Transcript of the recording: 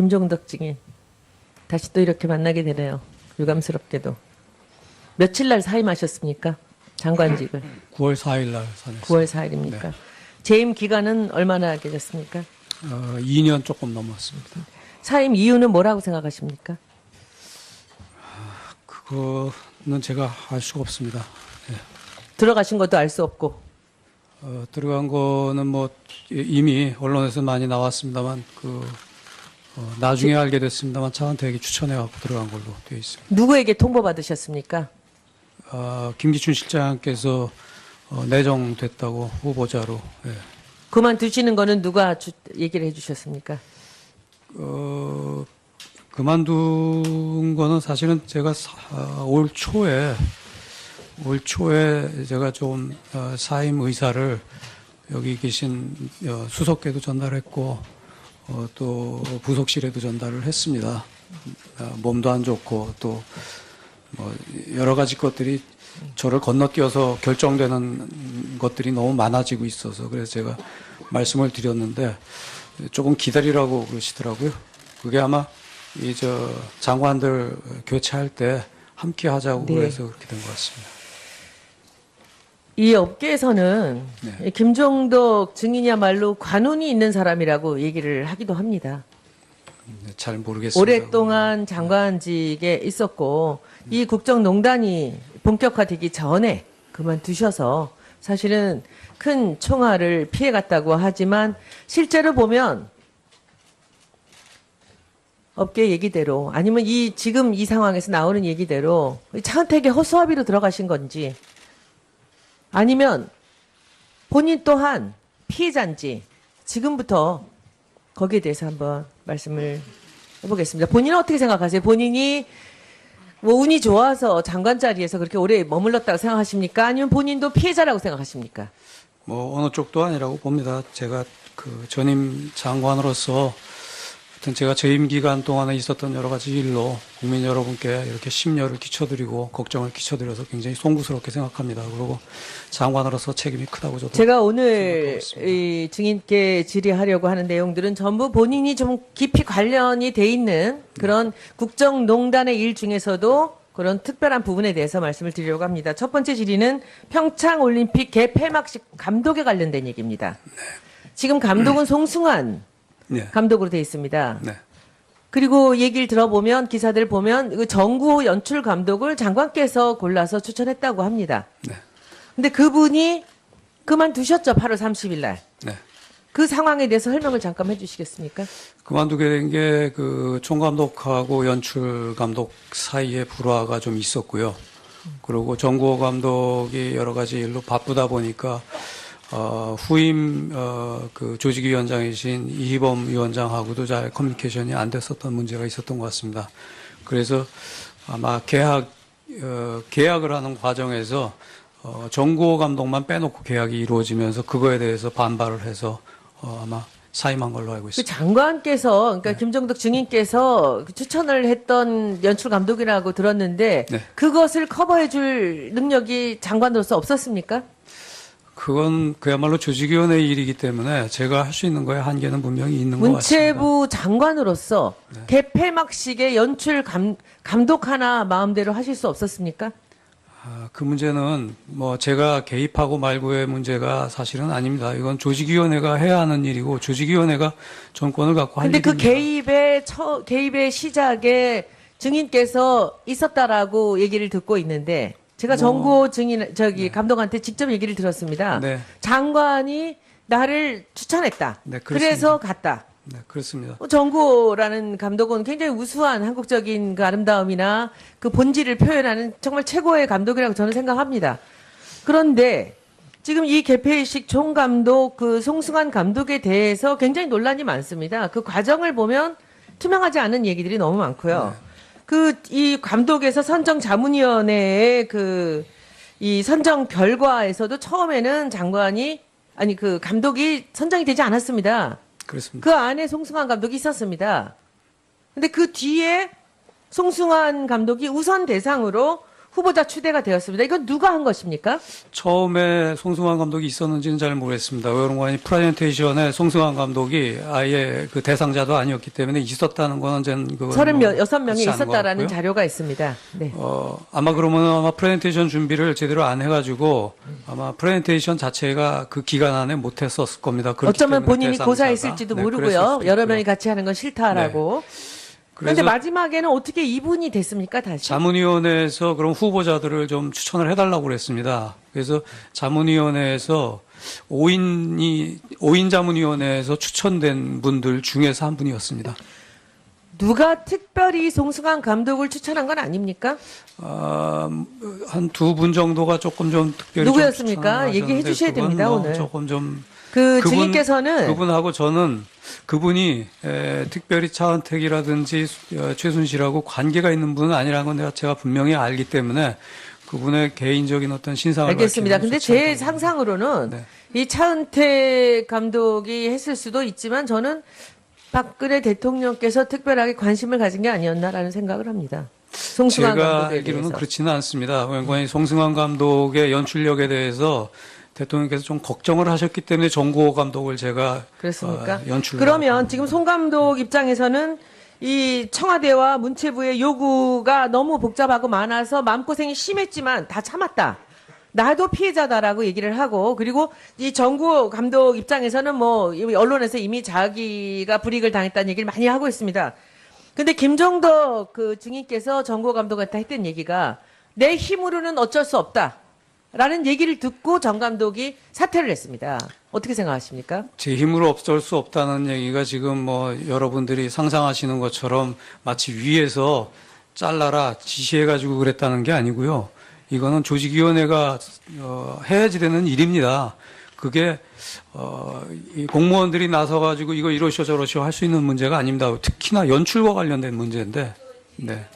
김종덕 증인 다시 또 이렇게 만나게 되네요. 유감스럽게도. 며칠 날 사임하셨습니까? 장관직을. 9월 4일 날 선했습니다. 9월 4일입니까? 네. 재임 기간은 얼마나 계셨습니까? 2년 조금 넘었습니다. 사임 이유는 뭐라고 생각하십니까? 그거는 제가 알 수가 없습니다. 예. 들어가신 것도 알 수 없고. 들어간 거는 뭐 이미 언론에서 많이 나왔습니다만 나중에 알게 됐습니다만 차은택이 추천해 갖고 들어간 걸로 되어 있습니다. 누구에게 통보받으셨습니까? 김기춘 실장께서 내정됐다고 후보자로. 예. 그만두시는 거는 누가 얘기를 해주셨습니까? 그만둔 거는 사실은 제가 올 초에 제가 좀 사임 의사를 여기 계신 수석께도 전달했고 또 부속실에도 전달을 했습니다. 몸도 안 좋고 또 뭐 여러 가지 것들이 저를 건너뛰어서 결정되는 것들이 너무 많아지고 있어서 그래서 제가 말씀을 드렸는데 조금 기다리라고 그러시더라고요. 그게 아마 장관들 교체할 때 함께 하자고 네. 그래서 그렇게 된 것 같습니다. 이 업계에서는 네. 김종덕 증인이야말로 관운이 있는 사람이라고 얘기를 하기도 합니다. 잘 모르겠습니다. 오랫동안 장관직에 있었고 이 국정농단이 본격화되기 전에 그만두셔서 사실은 큰 총알을 피해갔다고 하지만 실제로 보면 업계 얘기대로 아니면 지금 이 상황에서 나오는 얘기대로 차은택의 허수아비로 들어가신 건지 아니면 본인 또한 피해자인지 지금부터 거기에 대해서 한번 말씀을 해보겠습니다. 본인은 어떻게 생각하세요? 본인이 뭐 운이 좋아서 장관 자리에서 그렇게 오래 머물렀다고 생각하십니까? 아니면 본인도 피해자라고 생각하십니까? 뭐 어느 쪽도 아니라고 봅니다. 제가 전임 장관으로서 하여튼 제가 재임 기간 동안에 있었던 여러 가지 일로 국민 여러분께 이렇게 심려를 끼쳐드리고 걱정을 끼쳐드려서 굉장히 송구스럽게 생각합니다. 그리고 장관으로서 책임이 크다고 저도 제가 오늘 생각하고 이 증인께 질의하려고 하는 내용들은 전부 본인이 좀 깊이 관련이 돼 있는 그런 국정농단의 일 중에서도 그런 특별한 부분에 대해서 말씀을 드리려고 합니다. 첫 번째 질의는 평창올림픽 개폐막식 감독에 관련된 얘기입니다. 지금 감독은 송승환 네. 감독으로 돼 있습니다. 네. 그리고 얘기를 들어보면 기사들 보면 정구호 연출 감독을 장관께서 골라서 추천했다고 합니다. 네. 근데 그분이 그만두셨죠. 8월 30일 날. 네. 그 상황에 대해서 설명을 잠깐 해주시겠습니까? 그만두게 된 게 총감독하고 연출 감독 사이에 불화가 좀 있었고요. 그리고 정구호 감독이 여러 가지 일로 바쁘다 보니까 후임 조직위원장이신 이희범 위원장하고도 잘 커뮤니케이션이 안 됐었던 문제가 있었던 것 같습니다. 그래서 아마 계약을 하는 과정에서 정구호 감독만 빼놓고 계약이 이루어지면서 그거에 대해서 반발을 해서 아마 사임한 걸로 알고 그 있습니다. 장관께서, 그러니까 김종덕 증인께서 추천을 했던 연출 감독이라고 들었는데 네. 그것을 커버해줄 능력이 장관으로서 없었습니까? 그건 그야말로 조직위원회 일이기 때문에 제가 할 수 있는 거에 한계는 분명히 있는 것 같습니다. 문체부 장관으로서 개폐막식의 연출 감독 하나 마음대로 하실 수 없었습니까? 그 문제는 뭐 제가 개입하고 말고의 문제가 사실은 아닙니다. 이건 조직위원회가 해야 하는 일이고 조직위원회가 전권을 갖고 할 근데 그 일입니다. 개입의 시작에 증인께서 있었다라고 얘기를 듣고 있는데 제가 정구호 감독한테 직접 얘기를 들었습니다. 네. 장관이 나를 추천했다. 네, 그래서 갔다. 네, 그렇습니다. 정구호라는 감독은 굉장히 우수한 한국적인 그 아름다움이나 그 본질을 표현하는 정말 최고의 감독이라고 저는 생각합니다. 그런데 지금 이 개폐식 총감독 그 송승환 감독에 대해서 굉장히 논란이 많습니다. 그 과정을 보면 투명하지 않은 얘기들이 너무 많고요. 이 감독에서 선정 자문위원회의 이 선정 결과에서도 처음에는 그 감독이 선정이 되지 않았습니다. 그렇습니다. 그 안에 송승환 감독이 있었습니다. 근데 그 뒤에 송승환 감독이 우선 대상으로 후보자 추대가 되었습니다. 이건 누가 한 것입니까? 처음에 송승환 감독이 있었는지는 잘 모르겠습니다. 외교관이 프레젠테이션에 송승환 감독이 아예 그 대상자도 아니었기 때문에 있었다는 거는 저는 그건 36명이 그렇지 않은 것 있었다라는 같고요. 자료가 있습니다. 네. 아마 그러면 아마 프레젠테이션 준비를 제대로 안 해가지고 아마 프레젠테이션 자체가 그 기간 안에 못했었을 겁니다. 그렇기 어쩌면 때문에 본인이 대상자가. 고사했을지도 네, 모르고요. 그랬을 수도 여러 있고요. 명이 같이 하는 건 싫다라고. 그런데 그래서 마지막에는 어떻게 이분이 됐습니까, 다시? 자문위원회에서 그럼 후보자들을 좀 추천을 해달라고 그랬습니다. 그래서 자문위원회에서 5인 자문위원회에서 추천된 분들 중에서 한 분이었습니다. 누가 특별히 송승환 감독을 추천한 건 아닙니까? 한 두 분 정도가 조금 좀 특별히 누구였습니까? 좀 추천을 얘기해 하셨는데 주셔야 그건 됩니다, 뭐 오늘. 조금 좀 그 증인께서는 그분하고 저는 그분이 특별히 차은택이라든지 최순실하고 관계가 있는 분은 아니라는 건 제가 분명히 알기 때문에 그분의 개인적인 어떤 신상을 알겠습니다. 밝히는 근데 좋지 제 않다고 상상으로는 네. 이 차은택 감독이 했을 수도 있지만 저는 박근혜 대통령께서 특별하게 관심을 가진 게 아니었나라는 생각을 합니다. 송승환 제가 감독에 알기로는 대해서. 그렇지는 않습니다. 왜냐하면 송승환 감독의 연출력에 대해서 대통령께서 좀 걱정을 하셨기 때문에 정구호 감독을 제가 그렇습니까? 연출. 그러면 지금 송 감독 입장에서는 이 청와대와 문체부의 요구가 너무 복잡하고 많아서 마음고생이 심했지만 다 참았다. 나도 피해자다라고 얘기를 하고, 그리고 이 정구 감독 입장에서는 뭐 언론에서 이미 자기가 불이익을 당했다는 얘기를 많이 하고 있습니다. 근데 김정덕 그 증인께서 정구 감독한테 했던 얘기가 내 힘으로는 어쩔 수 없다. 라는 얘기를 듣고 정 감독이 사퇴를 했습니다. 어떻게 생각하십니까? 제 힘으로 어쩔 수 없다는 얘기가 지금 뭐 여러분들이 상상하시는 것처럼 마치 위에서 잘라라 지시해가지고 그랬다는 게 아니고요. 이거는 조직위원회가 해야지 되는 일입니다. 그게 이 공무원들이 나서가지고 이거 이러시오 저러시오 할 수 있는 문제가 아닙니다. 특히나 연출과 관련된 문제인데, 네.